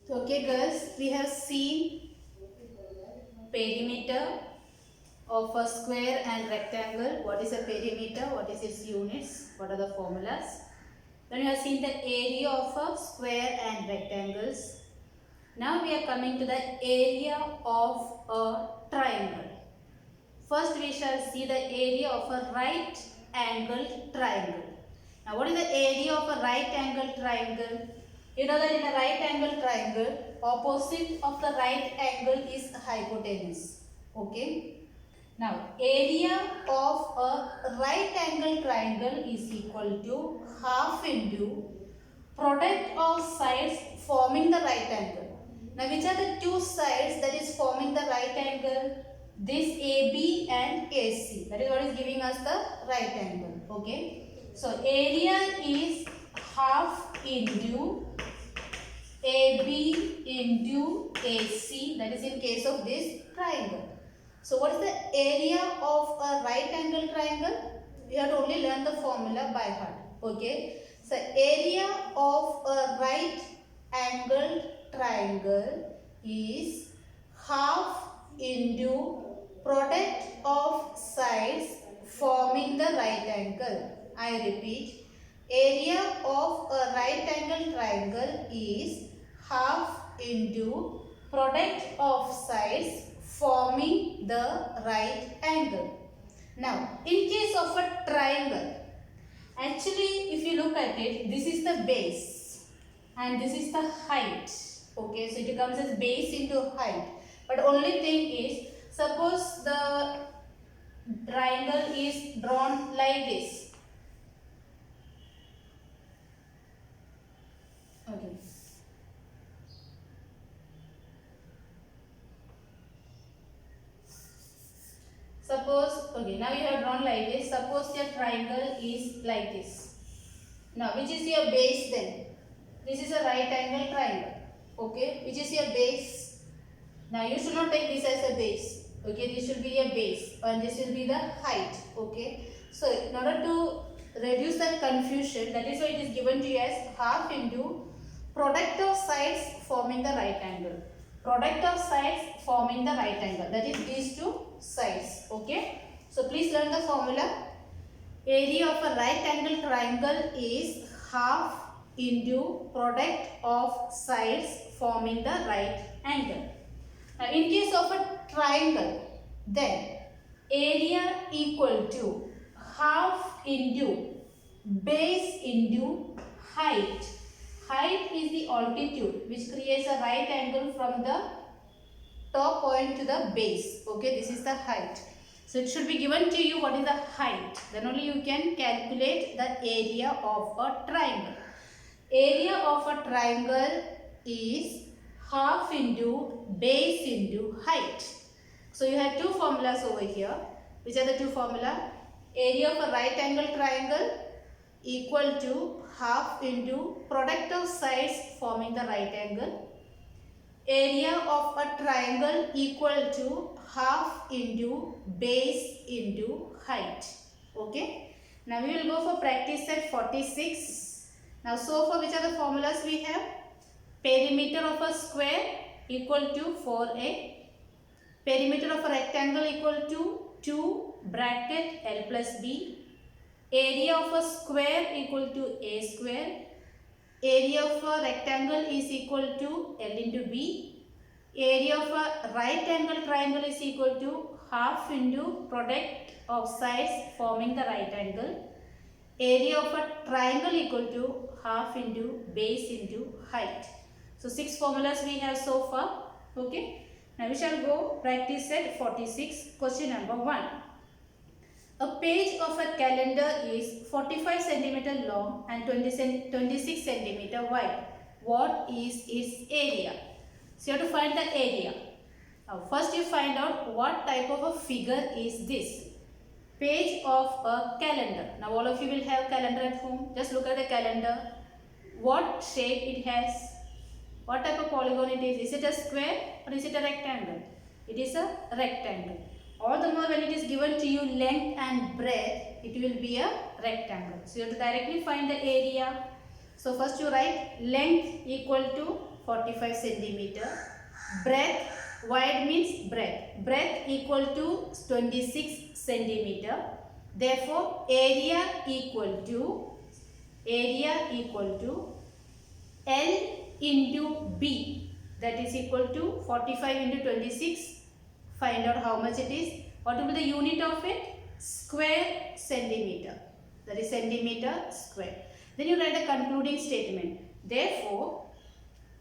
Okay girls, we have seen perimeter of a square and rectangle. What is a perimeter? What is its units? What are the formulas? Then we have seen the area of a square and rectangles. Now we are coming to the area of a triangle. First we shall see the area of a right angled triangle. Now what is the area of a right angled triangle? You know that in a right angled triangle, opposite of the right angle is hypotenuse. Okay. Now area of a right angled triangle is equal to half into product of sides forming the right angle. Now which are the two sides that is forming the right angle? This AB and AC. That is what is giving us the right angle. Okay. So area is half into AB into AC. That is in case of this triangle. So what is the area of a right angle triangle? We have to only learn the formula by heart. Okay. So area of a right angled triangle is half into product of sides forming the right angle. I repeat, area of a right angle triangle is half into product of sides forming the right angle. Now, in case of a triangle, actually if you look at it, this is the base and this is the height. Okay, so it comes as base into height. But only thing is, suppose the triangle is drawn like this. Okay. Suppose, okay, now you have drawn like this. Suppose your triangle is like this. Now, which is your base then? This is a right angle triangle. Okay, which is your base? Now, you should not take this as a base. Okay, this should be your base and this will be the height. Okay, so in order to reduce that confusion, that is why it is given to you as half into product of sides forming the right angle. Product of sides forming the right angle. That is these two sides. Okay, so please learn the formula. Area of a right angle triangle is half into product of sides forming the right angle. Now, in case of a triangle, then area equal to half into base into height. Height is the altitude which creates a right angle from the top point to the base. Okay, this is the height. So it should be given to you what is the height. Then only you can calculate the area of a triangle. Area of a triangle is half into base into height. So you have two formulas over here. Which are the two formula? Area of a right angle triangle equal to half into product of sides forming the right angle. Area of a triangle equal to half into base into height. Okay. Now we will go for practice set 46. Now so far which are the formulas we have? Perimeter of a square equal to 4a. Perimeter of a rectangle equal to 2 bracket L plus B. Area of a square equal to a square. Area of a rectangle is equal to L into B. Area of a right angle triangle is equal to half into product of sides forming the right angle. Area of a triangle equal to half into base into height. So 6 formulas we have so far. Okay. Now we shall go practice set 46. Question number 1. A page of a calendar is 45 cm long and 26 cm wide. What is its area? So you have to find the area. Now first you find out what type of a figure is this. Page of a calendar. Now all of you will have calendar at home. Just look at the calendar. What shape it has? What type of polygon it is? Is it a square or is it a rectangle? It is a rectangle. All the more when it is given to you length and breadth, it will be a rectangle. So you have to directly find the area. So first you write length equal to 45 centimeter. Breadth, wide means breadth equal to 26 centimeter. Therefore area equal to L into B, that is equal to 45 into 26. Find out how much it is. What will be the unit of it? Square centimeter. That is centimeter square. Then you write a concluding statement. Therefore,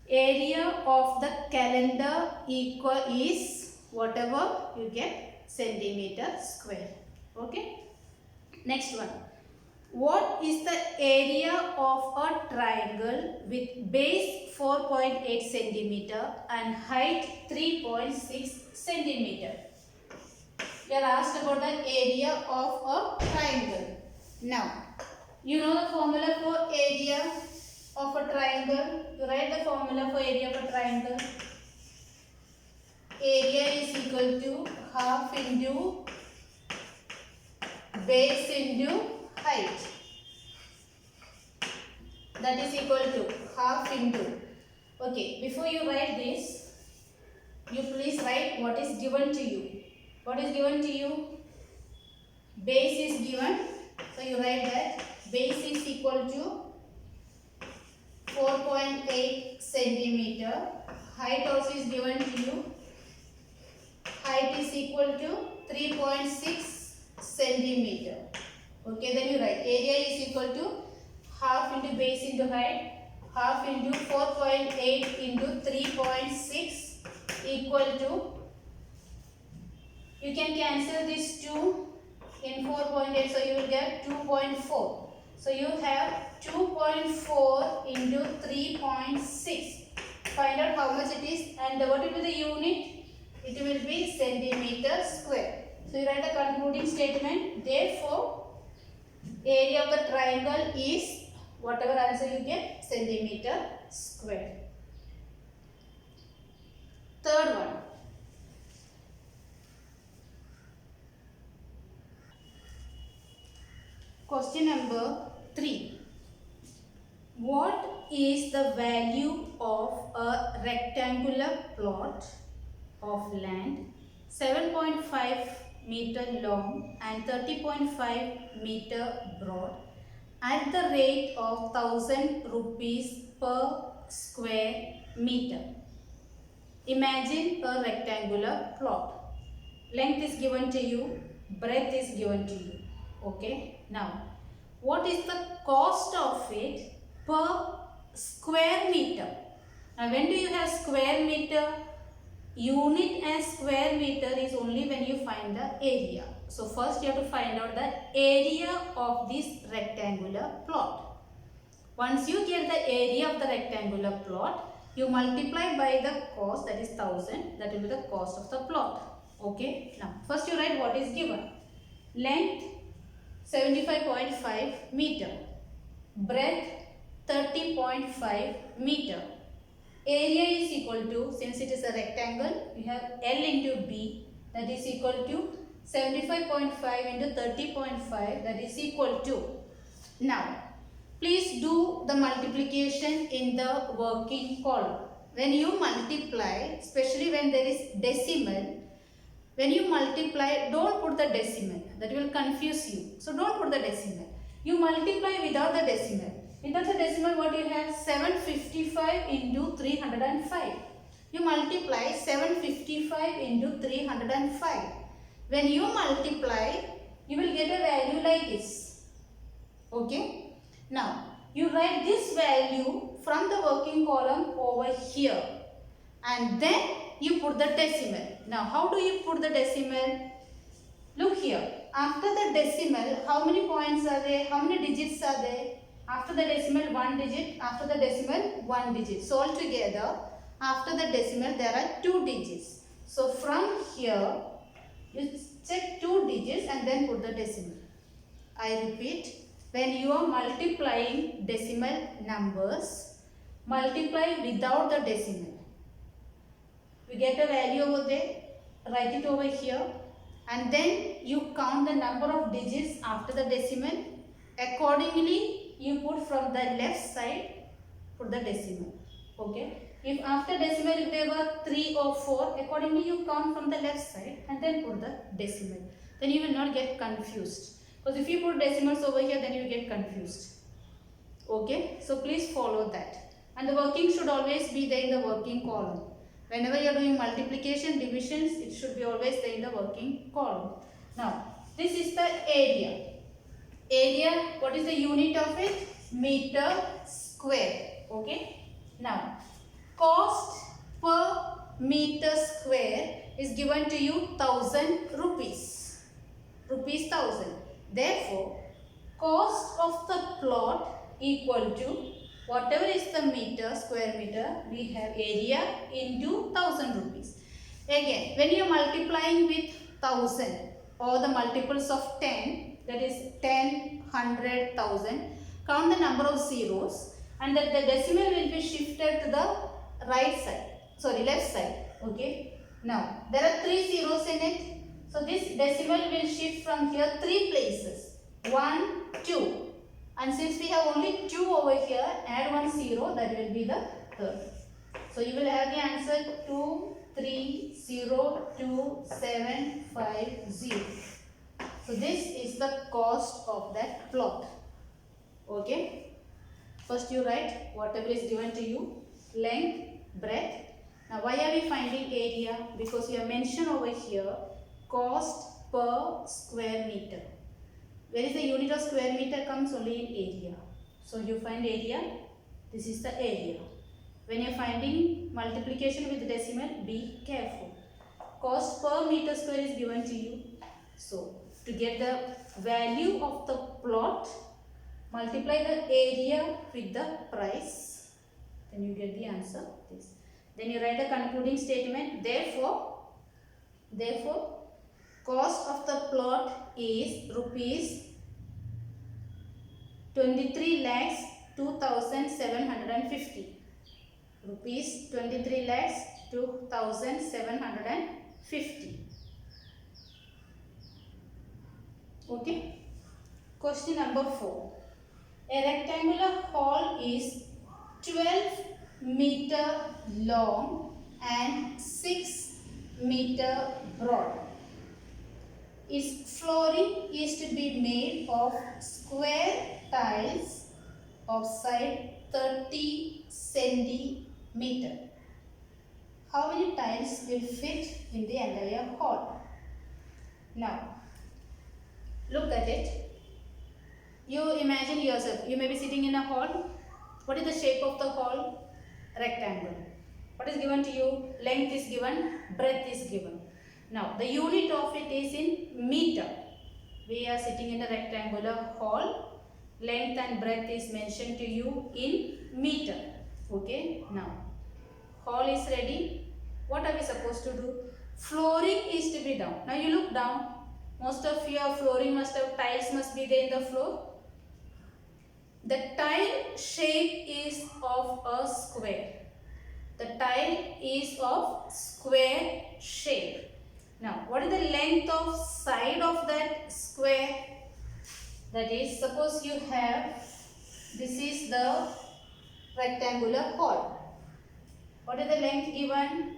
area of the calendar is whatever you get, centimeter square. Okay. Next one. What is the area of a triangle with base 4.8 centimeter and height 3.6 centimeter? We are asked about the area of a triangle. Now, you know the formula for area of a triangle. You write the formula for area of a triangle. Area is equal to half into base into height. That is equal to half into. Okay, before you write this, you please write what is given to you. What is given to you? Base is given. So you write that base is equal to 4.8 centimeter. Height also is given to you. Height is equal to 3.6 centimeter. Okay, then you write area is equal to half into base into height, half into 4.8 into 3.6 equal to, you can cancel this 2 in 4.8, so you will get 2.4. So you have 2.4 into 3.6. Find out how much it is, and what will be the unit? It will be centimeter square. So you write a concluding statement. Therefore, area of the triangle is whatever answer you get, centimeter square. Third one. Question number 3. What is the value of a rectangular plot of land 7.5 meter long and 30.5 meter broad at the rate of 1000 rupees per square meter? Imagine a rectangular plot. Length is given to you, breadth is given to you. Okay, now what is the cost of it per square meter? Now when do you have square meter? Unit as square meter is only when you find the area. So first you have to find out the area of this rectangular plot. Once you get the area of the rectangular plot, you multiply by the cost, that is 1000, that will be the cost of the plot. Okay, now first you write what is given. Length 75.5 meter, breadth 30.5 meter. Area is equal to, since it is a rectangle, we have L into B, that is equal to 75.5 into 30.5, that is equal to. Now, please do the multiplication in the working column. When you multiply, especially when there is decimal, when you multiply, don't put the decimal. That will confuse you. So don't put the decimal. You multiply without the decimal. Without the decimal, what you have? 755 into 305. You multiply 755 into 305. When you multiply, you will get a value like this. Okay. Now, you write this value from the working column over here. And then you put the decimal. Now, how do you put the decimal? Look here. After the decimal, how many points are there? How many digits are there? After the decimal, 1 digit. After the decimal, 1 digit. So, altogether, after the decimal, there are 2 digits. So, from here, you check 2 digits and then put the decimal. I repeat, when you are multiplying decimal numbers, multiply without the decimal. We get a value over there, write it over here, and then you count the number of digits after the decimal. Accordingly, you put from the left side, put the decimal. Okay. If after decimal if there were 3 or 4, accordingly you count from the left side and then put the decimal. Then you will not get confused. Because if you put decimals over here, then you get confused. Okay. So please follow that. And the working should always be there in the working column. Whenever you are doing multiplication, divisions, it should be always there in the working column. Now, this is the area. Area, what is the unit of it? Meter square. Okay. Now, cost per meter square is given to you 1000 rupees. Rupees 1000. Therefore, cost of the plot equal to whatever is the meter, square meter, we have area into 1000 rupees. Again, when you are multiplying with 1000 or the multiples of 10, that is 10, 100, 1000, count the number of zeros and that the decimal will be shifted to the right side, sorry, left side. Okay. Now, there are 3 zeros in it. So, this decimal will shift from here 3 places. 1, 2. And since we have only 2 over here, add 1 0, that will be the third. So, you will have the answer 2, 3, 0, 2, 7, 5, 0. So, this is the cost of that plot. Okay. First you write whatever is given to you, length, breadth. Now, why are we finding area? Because we have mentioned over here cost per square meter. Where is the unit of square meter comes? Only in area. So, you find area. This is the area. When you are finding multiplication with decimal, be careful. Cost per meter square is given to you. So, to get the value of the plot, multiply the area with the price. Then you get the answer. This. Then you write a concluding statement. Therefore, cost of the plot is rupees 23 lakhs 2750. Rupees 23 lakhs 2750. Okay. Question number 4. A rectangular hall is 12 meter long and 6 meter broad. Its flooring is to be made of square tiles of side 30 centimeter. How many tiles will fit in the entire hall? Now, look at it. You imagine yourself, you may be sitting in a hall. What is the shape of the hall? Rectangle. What is given to you? Length is given, breadth is given. Now, the unit of it is in meter. We are sitting in a rectangular hall. Length and breadth is mentioned to you in meter. Okay. Now, hall is ready. What are we supposed to do? Flooring is to be down. Now, you look down. Most of your flooring must have tiles must be there in the floor. The tile shape is of a square. The tile is of square shape. Now, what is the length of side of that square? That is, suppose you have, this is the rectangular hall. What is the length given?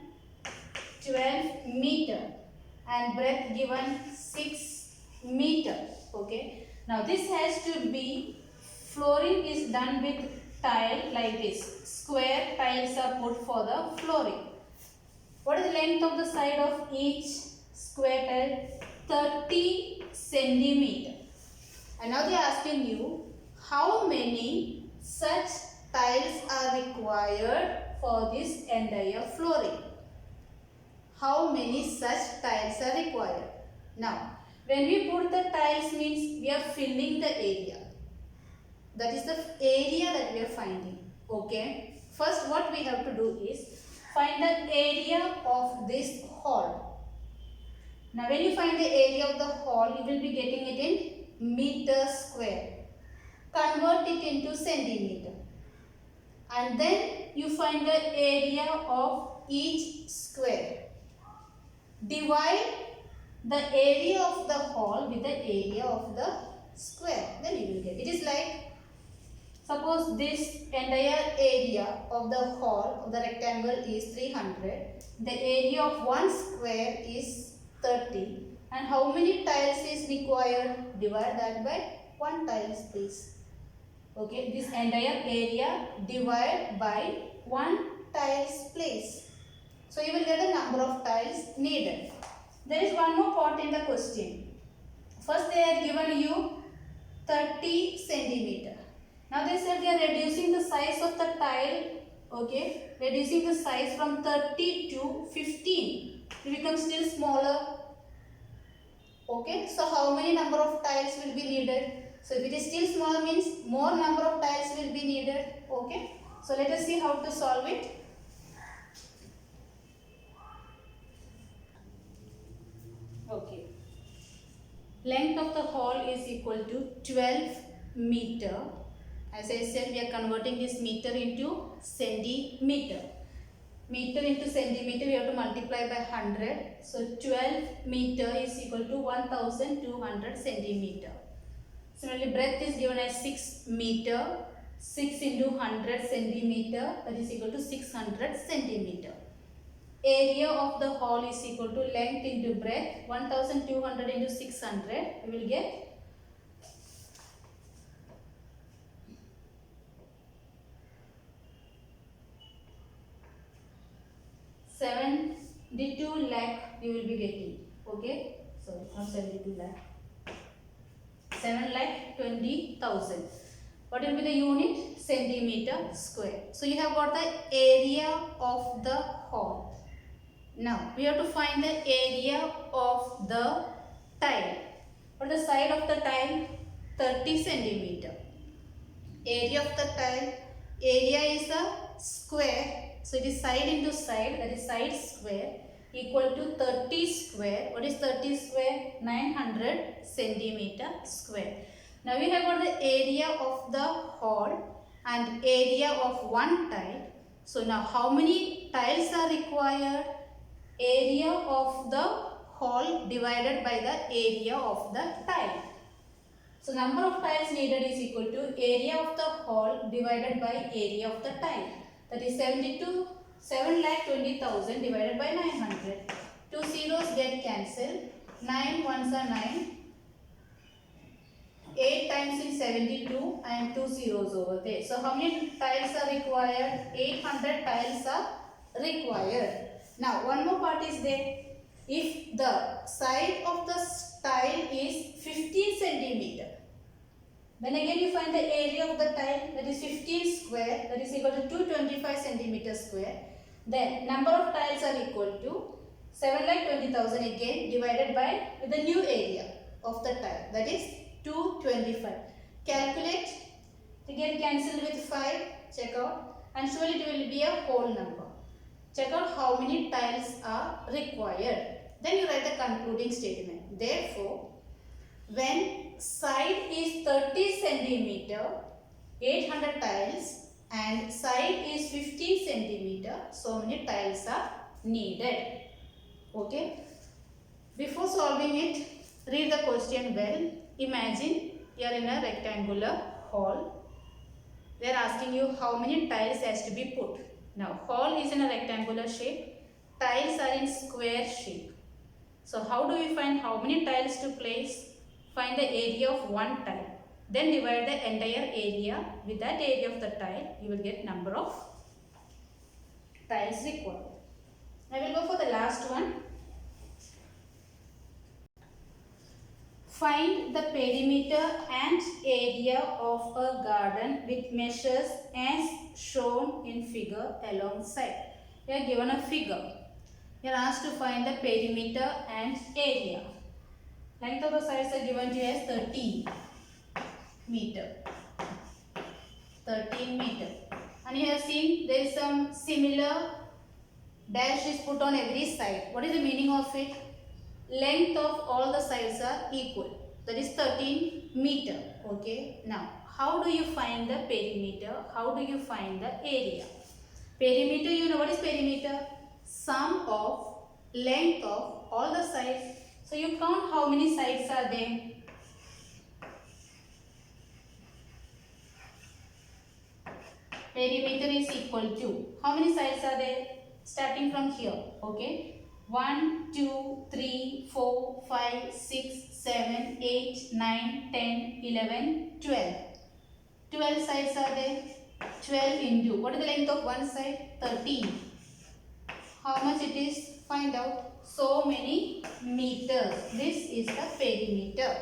12 meter and breadth given 6 meter. Okay. Now, this has to be, flooring is done with tile like this. Square tiles are put for the flooring. What is the length of the side of each square tile? 30 centimeter. And now they are asking you how many such tiles are required for this entire flooring. How many such tiles are required? Now, when we put the tiles means we are filling the area. That is the area that we are finding. Okay. First what we have to do is find the area of this hall. Now when you find the area of the hall, you will be getting it in meter square. Convert it into centimeter. And then you find the area of each square. Divide the area of the hall with the area of the square. Then you will get. It is like Suppose this entire area of the hall of the rectangle is 300. The area of one square is 30. And how many tiles is required? Divide that by 1 tiles, please. Okay, this entire area divide by 1 tiles, please. So you will get the number of tiles needed. There is one more part in the question. First they are given you 30 centimeter. Now they said they are reducing the size of the tile, okay, reducing the size from 30 to 15. It becomes still smaller. Okay, so how many number of tiles will be needed? So if it is still small means more number of tiles will be needed. Okay, so let us see how to solve it. Okay, length of the hall is equal to 12 meter. As I said, we are converting this meter into centimeter. Meter into centimeter, we have to multiply by 100. So 12 meter is equal to 1200 centimeter. Similarly, breadth is given as 6 meter. 6 into 100 centimeter, that is equal to 600 centimeter. Area of the hall is equal to length into breadth. 1200 into 600, we will get 72 lakh you will be getting. Okay, sorry, not 72 lakh, 7,20,000. What will be the unit? Centimeter square. So you have got the area of the hall. Now we have to find the area of the tile. For the side of the tile, 30 centimeter. Area of the tile, area is a square. So it is side into side, that is side square, equal to 30 square. What is 30 square? 900 centimeter square. Now we have got the area of the hall and area of one tile. So now how many tiles are required? Area of the hall divided by the area of the tile. So number of tiles needed is equal to area of the hall divided by area of the tile. That is 7,20,000 divided by 900. 2 zeros get cancelled. 9 ones are 9. 8 times is 72 and 2 zeros over there. So how many tiles are required? 800 tiles are required. Now one more part is there. If the side of the tile is 15 centimeter, then again you find the area of the tile, that is 15 square, that is equal to 225 centimeter square. Then number of tiles are equal to 7,20,000 again divided by with the new area of the tile, that is 225. Calculate, to get cancelled with 5, check out, and surely it will be a whole number. Check out how many tiles are required. Then you write the concluding statement. Therefore, when side is 30 centimeter, 800 tiles, and side is 15 centimeter, so many tiles are needed. Okay. Before solving it, read the question well. Imagine you are in a rectangular hall. They are asking you how many tiles has to be put. Now, hall is in a rectangular shape. Tiles are in square shape. So, how do we find how many tiles to place? Find the area of one tile. Then divide the entire area with that area of the tile. You will get number of tiles required. I will go for the last one. Find the perimeter and area of a garden with measures as shown in figure alongside. You are given a figure. You are asked to find the perimeter and area. Length of the sides are given to you as 13 meter. 13 meter. And you have seen there is some similar dash is put on every side. What is the meaning of it? Length of all the sides are equal. That is 13 meter. Okay. Now, how do you find the perimeter? How do you find the area? Perimeter, you know what is perimeter? Sum of length of all the sides. So, you count how many sides are there. perimeter is equal to, how many sides are there? Starting from here, okay. 1, 2, 3, 4, 5, 6, 7, 8, 9, 10, 11, 12. 12 sides are there. 12 into, what is the length of one side? 13. How much it is? Find out. So many meters. This is the perimeter.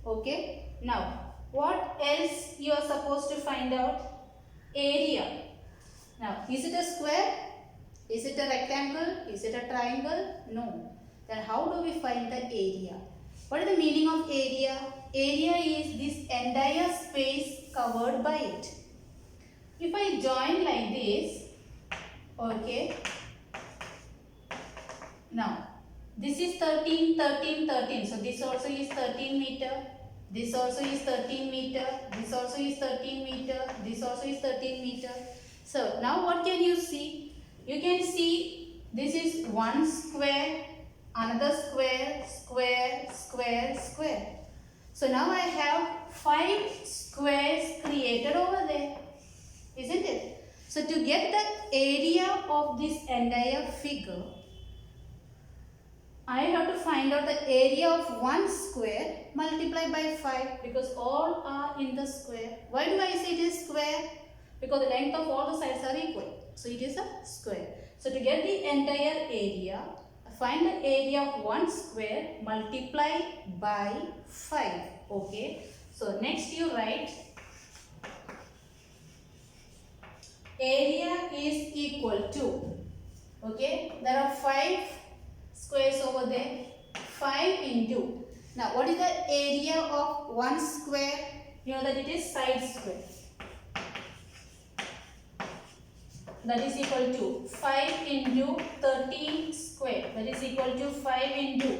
Okay. Now, what else you are supposed to find out? Area. Now, is it a square? Is it a rectangle? Is it a triangle? No. Then how do we find the area? What is the meaning of area? Area is this entire space covered by it. If I join like this, okay. Now, this is 13, 13, 13. So, this also is 13 meter. This also is 13 meter. This also is 13 meter. This also is 13 meter. So, now what can you see? You can see this is one square, another square, square, square, square. So, now I have 5 squares created over there. Isn't it? So, to get the area of this entire figure, I have to find out the area of one square multiplied by 5 because all are in the square. Why do I say it is square? Because the length of all the sides are equal. So it is a square. So to get the entire area, find the area of one square multiply by 5. Okay. So next you write area is equal to, okay, there are 5 squares over there, 5 into, now what is the area of one square? You know that it is side square. That is equal to 5 into 13 square. That is equal to 5 into,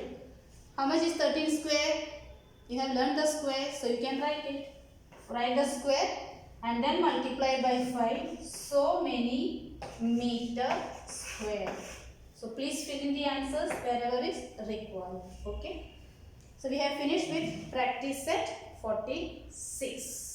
how much is 13 square? You have learned the square, so you can write it. Write the square and then multiply by 5. So many meter square. So please fill in the answers wherever is required. Okay. So we have finished with practice set 46.